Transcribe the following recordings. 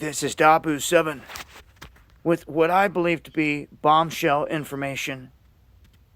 This is Dabu7 with what I believe to be bombshell information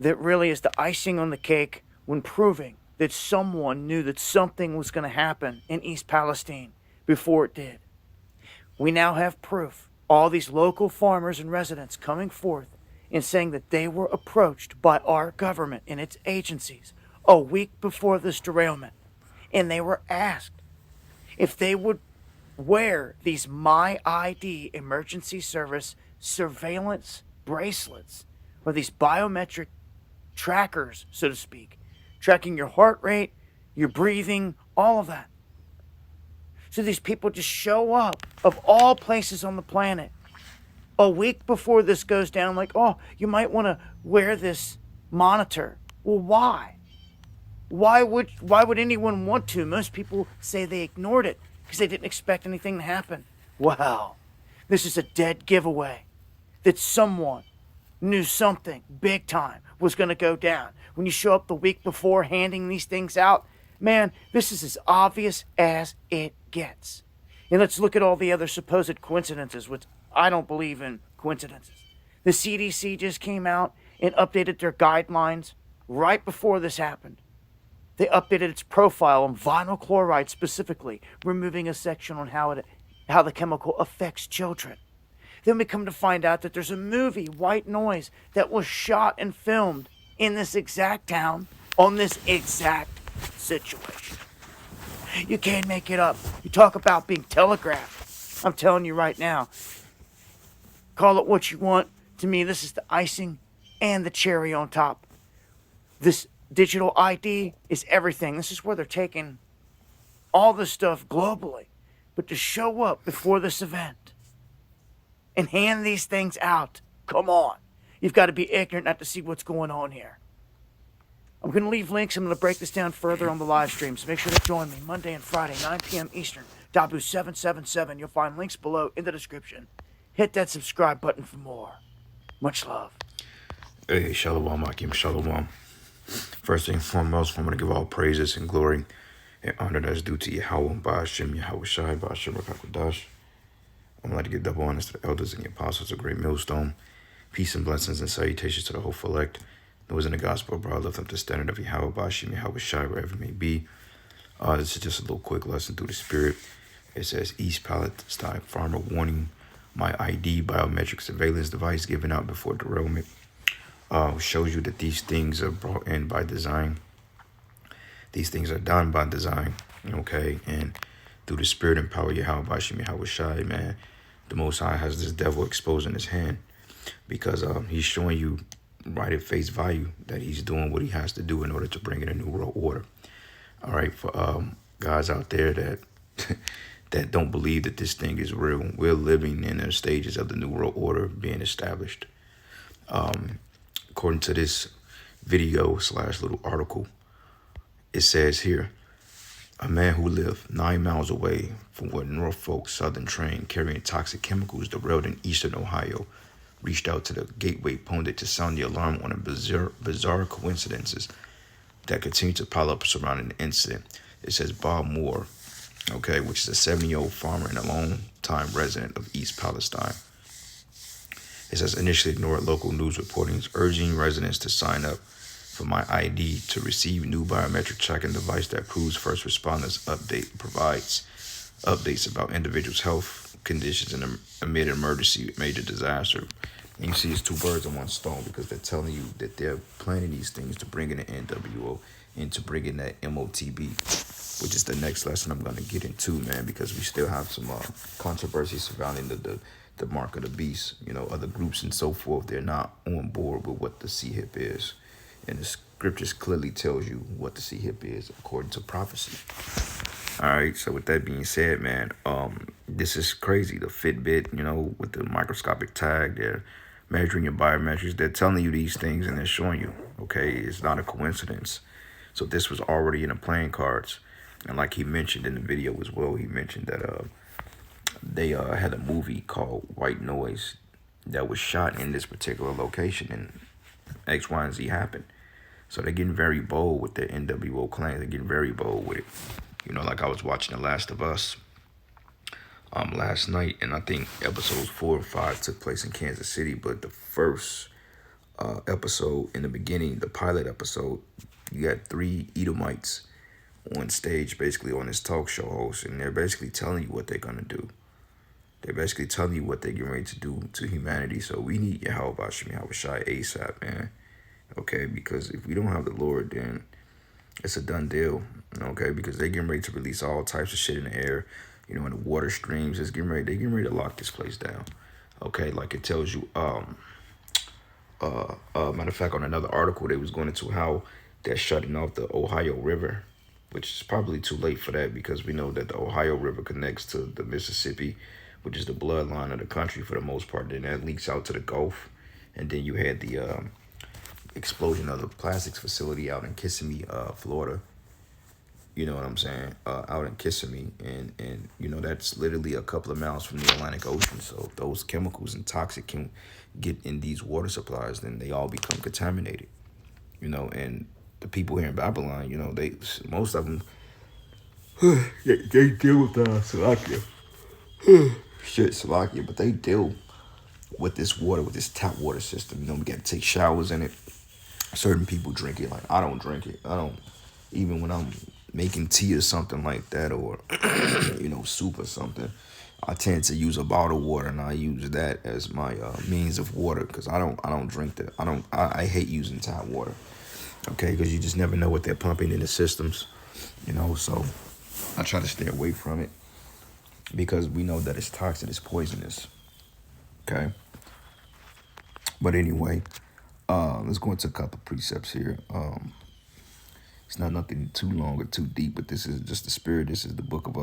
that really is the icing on the cake when proving that someone knew that something was going to happen in East Palestine before it did. We now have proof. All these local farmers and residents coming forth and saying that they were approached by our government and its agencies a week before this derailment. And they were asked if they would wear these MyId emergency service surveillance bracelets, or these biometric trackers, so to speak, tracking your heart rate, your breathing, all of that. So these people just show up, of all places on the planet, a week before this goes down, like, oh, you might want to wear this monitor. Well, why? Why would anyone want to? Most people say they ignored it because they didn't expect anything to happen. Well, this is a dead giveaway that someone knew something big time was going to go down. When you show up the week before handing these things out, man, this is as obvious as it gets. And let's look at all the other supposed coincidences, which I don't believe in coincidences. The CDC just came out and updated their guidelines right before this happened. They updated its profile on vinyl chloride specifically, removing a section on how the chemical affects children. Then we come to find out that there's a movie, White Noise, that was shot and filmed in this exact town on this exact situation. You can't make it up. You talk about being telegraphed. I'm telling you right now, call it what you want. To me, this is the icing and the cherry on top. This digital ID is everything. This is where they're taking all this stuff globally. But to show up before this event and hand these things out, come on. You've got to be ignorant not to see what's going on here. I'm going to leave links. I'm going to break this down further on the live stream. So make sure to join me Monday and Friday, 9 p.m. Eastern. Dabu777. You'll find links below in the description. Hit that subscribe button for more. Much love. Hey, Shalom, Akim, Shalom. First and foremost, I'm going to give all praises and glory and honor that's due to Yahweh, Ba'ashem, Yahweh Shai, Ba'ashem, Rakakodash. I'm going to give double honors to the elders and the apostles of Great Millstone. Peace and blessings and salutations to the whole elect. Those in the gospel, bro, lift up the standard of Yahweh, Ba'ashem, Yahweh Shai, wherever it may be. This is just a little quick lesson through the spirit. It says, East Palestine farmer warning, MyId biometric surveillance device given out before derailment. Shows you that these things are brought in by design. These things are done by design, okay? And through the spirit and power of Yahweh, Ba'ashem, Yahweh Shai, man, the Most High has this devil exposed in his hand because he's showing you right at face value that he's doing what he has to do in order to bring in a new world order. All right, for guys out there that that don't believe that this thing is real, we're living in the stages of the new world order being established. According to this video / little article, it says here, a man who lived 9 miles away from where Norfolk Southern train carrying toxic chemicals derailed in eastern Ohio reached out to the Gateway pundit to sound the alarm on the bizarre coincidences that continue to pile up surrounding the incident. It says Bob Moore, okay, which is a 70-year-old farmer and a long-time resident of East Palestine. It says initially ignored local news reportings urging residents to sign up for MyId to receive new biometric tracking device that proves first responders provides updates about individuals' health conditions amid an emergency major disaster. And you see it's two birds in one stone because they're telling you that they're planning these things to bring in the NWO and to bring in that MOTB, which is the next lesson I'm going to get into, man, because we still have some controversy surrounding the mark of the beast. You know, other groups and so forth, they're not on board with what the C-HIP is. And the scriptures clearly tells you what the C-HIP is according to prophecy. All right, so with that being said, man, this is crazy. The Fitbit, you know, with the microscopic tag, they're measuring your biometrics. They're telling you these things and they're showing you, okay, it's not a coincidence. So this was already in the playing cards. And like he mentioned in the video as well, he mentioned that they had a movie called White Noise that was shot in this particular location and X, Y, and Z happened. So they're getting very bold with their NWO claims. They're getting very bold with it. You know, like I was watching The Last of Us last night, and I think episodes 4 and 5 took place in Kansas City. But the first episode in the beginning, the pilot episode, you got 3 Edomites on stage, basically on this talk show host, and they're basically telling you what they're gonna do. They're basically telling you what they're getting ready to do to humanity. So we need your help, Hashem Yahushai, ASAP, man. Okay, because if we don't have the Lord, then it's a done deal. Okay, because they're getting ready to release all types of shit in the air, in the water streams. They're getting ready to lock this place down. Okay, like it tells you. Matter of fact, on another article, they was going into how they're shutting off the Ohio River, which is probably too late for that because we know that the Ohio River connects to the Mississippi, which is the bloodline of the country for the most part. Then that leaks out to the Gulf, and then you had the explosion of the plastics facility out in Kissimmee, Florida. You know what I'm saying? Out in Kissimmee, and that's literally a couple of miles from the Atlantic Ocean. So if those chemicals and toxic can get in these water supplies, then they all become contaminated. And the people here in Babylon, they most of them they deal with Salakia. Shit, Salakia, but they deal with this water, with this tap water system. We got to take showers in it. Certain people drink it. Like, I don't drink it. I don't, even when I'm making tea or something like that, or soup or something, I tend to use a bottled water, and I use that as my means of water, because I don't drink that. I hate using tap water. Okay, because you just never know what they're pumping in the systems. So I try to stay away from it because we know that it's toxic, it's poisonous. Okay. But anyway, let's go into a couple of precepts here. It's not nothing too long or too deep, but this is just the spirit. This is the book of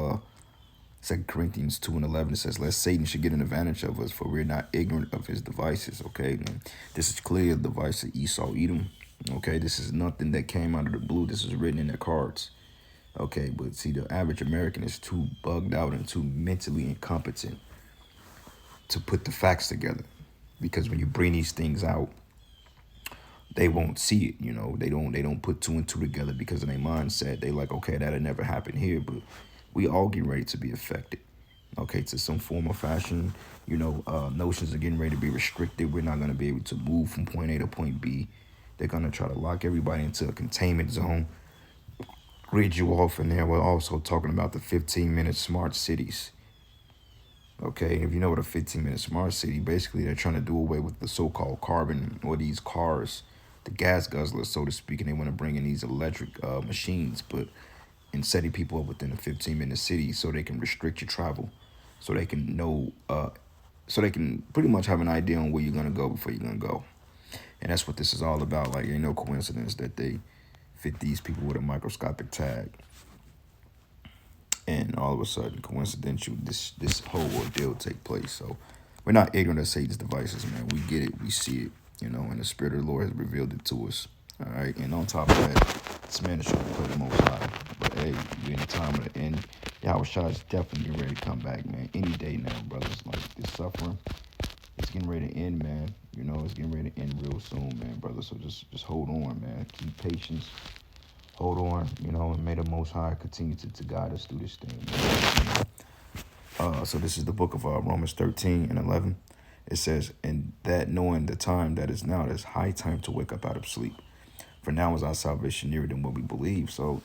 2 Corinthians 2:11. It says, "Lest Satan should get an advantage of us, for we're not ignorant of his devices." Okay, and this is clearly a device of Esau, Edom. Okay, this is nothing that came out of the blue. This is written in their cards. Okay, but see, the average American is too bugged out and too mentally incompetent to put the facts together, because when you bring these things out, they won't see it. They don't put 2 and 2 together because of their mindset. They like, okay, that'll never happen here, but we all get ready to be affected. Okay, to some form or fashion. Notions are getting ready to be restricted. We're not going to be able to move from point A to point B. They're going to try to lock everybody into a containment zone, rid you off in there. We're also talking about the 15-minute smart cities. Okay, if you know what a 15-minute smart city, basically they're trying to do away with the so-called carbon, or these cars, the gas guzzlers, so to speak, and they want to bring in these electric machines, but in setting people up within a 15-minute city so they can restrict your travel, so they can know, so they can pretty much have an idea on where you're going to go before you're going to go. And that's what this is all about. Like, ain't no coincidence that they fit these people with a microscopic tag. And all of a sudden, coincidentally, this whole ordeal take place. So we're not ignorant of Satan's devices, man. We get it. We see it, and the Spirit of the Lord has revealed it to us. All right. And on top of that, this man is trying to play the Most High. But hey, we're in the time of the end. Yahushua is definitely getting ready to come back, man. Any day now, brothers. Like, this suffering, it's getting ready to end, man. It's getting ready to end real soon, man, brother. So just hold on, man. Keep patience. Hold on, and may the Most High continue to guide us through this thing. So this is the book of Romans 13:11. It says, "And that knowing the time that is now, it is high time to wake up out of sleep. For now is our salvation nearer than what we believe." So,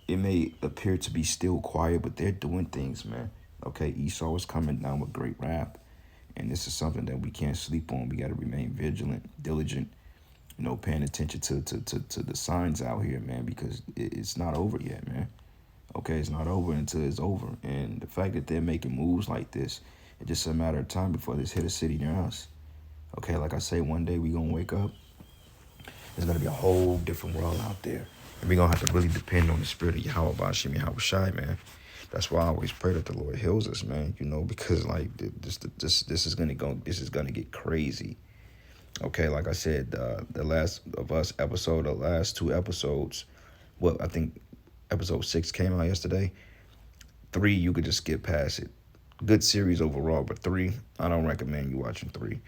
it may appear to be still quiet, but they're doing things, man. Okay, Esau is coming down with great wrath. And this is something that we can't sleep on. We got to remain vigilant, diligent, paying attention to the signs out here, man, because it's not over yet, man. Okay, it's not over until it's over. And the fact that they're making moves like this, it's just a matter of time before this hit a city near us. Okay, like I say, one day we going to wake up. There's going to be a whole different world out there. And we're going to have to really depend on the Spirit of Yahweh, Bashim Yahushai, man. That's why I always pray that the Lord heals us, man, because like this is going to get crazy. Okay, like I said, the last of us episode, the last 2 episodes, I think episode 6 came out yesterday. 3, you could just skip past it. Good series overall, but 3, I don't recommend you watching 3.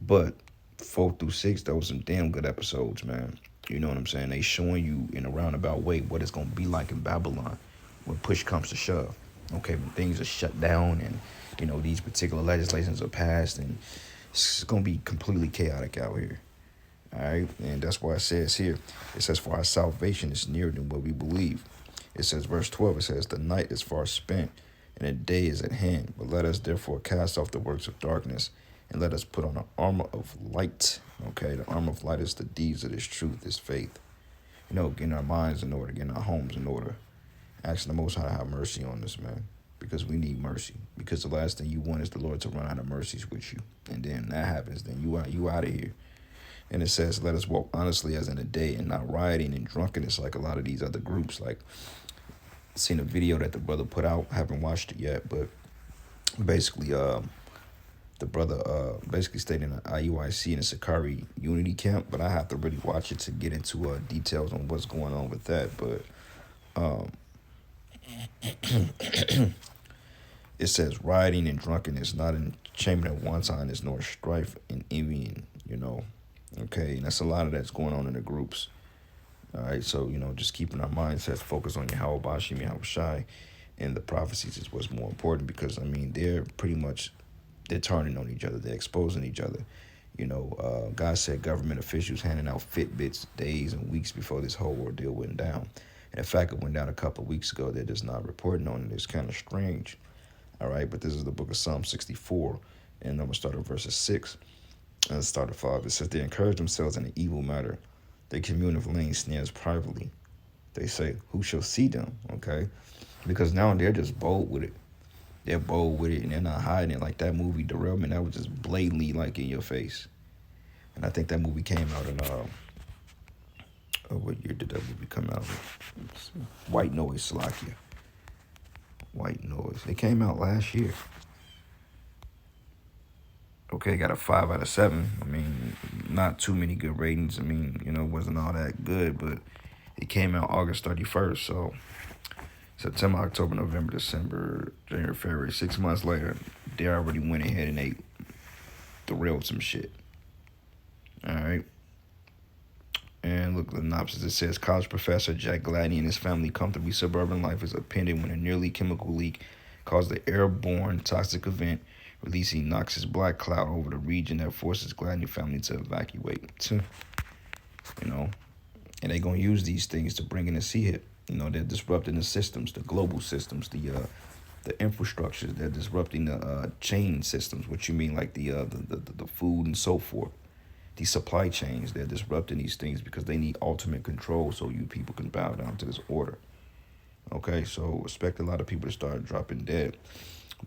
But 4 through 6, those some damn good episodes, man. You know what I'm saying? They showing you in a roundabout way what it's going to be like in Babylon when push comes to shove. Okay, when things are shut down and, you know, these particular legislations are passed, and it's going to be completely chaotic out here. All right, and that's why it says here, it says, for our salvation is nearer than what we believe. It says, verse 12, it says, the night is far spent and the day is at hand. But let us therefore cast off the works of darkness and let us put on the armor of light. Okay, the armor of light is the deeds of this truth, this faith. You know, getting our minds in order, getting our homes in order. Asking the Most High to have mercy on us, man. Because we need mercy. Because the last thing you want is the Lord to run out of mercies with you. And then that happens, then you out of here. And it says, let us walk honestly as in a day and not rioting and drunkenness like a lot of these other groups. Like, seen a video that the brother put out. Haven't watched it yet, but basically, the brother basically stayed in an IUIC in a Sakari unity camp. But I have to really watch it to get into details on what's going on with that. But it says rioting and drunkenness, not in shaming at one time, is nor strife and envying, you know. Okay, and that's a lot of that's going on in the groups. All right, so, you know, just keeping our mindsets focused on Yahweh Bashim, Yahweh Shai, and the prophecies is what's more important, because, I mean, they're turning on each other. They're exposing each other. You know, God said government officials handing out Fitbits days and weeks before this whole ordeal went down. And in fact, it went down a couple of weeks ago. They're just not reporting on it. It's kind of strange. All right, but this is the book of Psalm 64, and I'm going to start at verses 6. And start at 5. It says, they encourage themselves in an evil matter. They commune of laying snares privately. They say, who shall see them? Okay? Because now they're just bold with it. They're bold with it, and they're not hiding it. Like that movie, Derailment, that was just blatantly, like, in your face. And I think that movie came out in, what year did that movie come out? White Noise, Slovakia. White Noise. It came out last year. Okay, got a 5 out of 7. I mean, not too many good ratings. I mean, you know, it wasn't all that good, but it came out August 31st. So September, October, November, December, January, February. 6 months later, they already went ahead and they derailed some shit. All right. And look, the synopsis, it says, college professor Jack Gladney and his family comfortably suburban life is upended when a nearly chemical leak caused the airborne toxic event, releasing noxious black cloud over the region that forces Gladney family to evacuate. You know, and they're going to use these things to bring in a sea hit. You know, they're disrupting the systems, the global systems, the infrastructures. They're disrupting the chain systems, which you mean like the food and so forth. These supply chains, they're disrupting these things because they need ultimate control so you people can bow down to this order. Okay, so expect a lot of people to start dropping dead.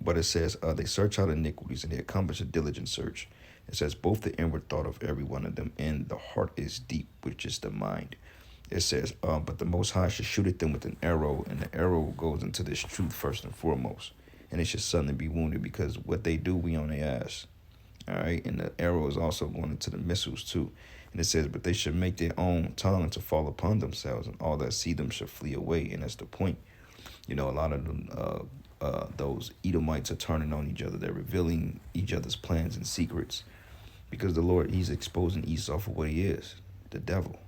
But it says, they search out iniquities and they accomplish a diligent search. It says, both the inward thought of every one of them and the heart is deep, which is the mind. It says, but the Most High should shoot at them with an arrow, and the arrow goes into this truth first and foremost. And it should suddenly be wounded, because what they do, we on their ass. All right, and the arrow is also going into the missiles too. And it says, but they should make their own tongue to fall upon themselves, and all that see them should flee away. And that's the point. You know, a lot of them, those Edomites are turning on each other. They're revealing each other's plans and secrets, because the Lord, he's exposing Esau for what he is, the devil.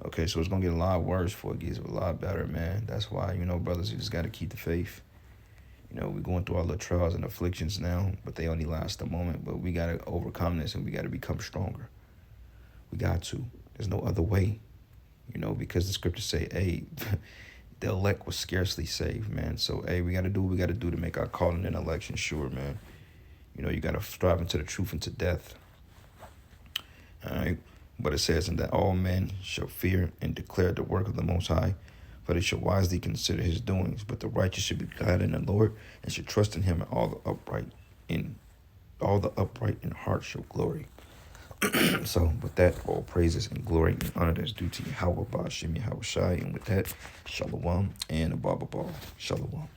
Okay, so it's going to get a lot worse before it gets a lot better, man. That's why, you know, brothers, you just got to keep the faith. You know, we're going through all the trials and afflictions now, but they only last a moment. But we got to overcome this, and we got to become stronger. We got to. There's no other way, you know, because the scriptures say, hey, the elect was scarcely saved, man. So, hey, we got to do what we got to do to make our calling and election sure, man. You know, you got to strive into the truth and to death. All right. But it says, and that all men shall fear and declare the work of the Most High, for they shall wisely consider his doings. But the righteous should be glad in the Lord, and should trust in him, and all the upright in heart shall glory. So with that, all praises and glory and honor that's due to Yahweh Bashim, Yahweh Shai. And with that, Shalom and Abba. Shalom.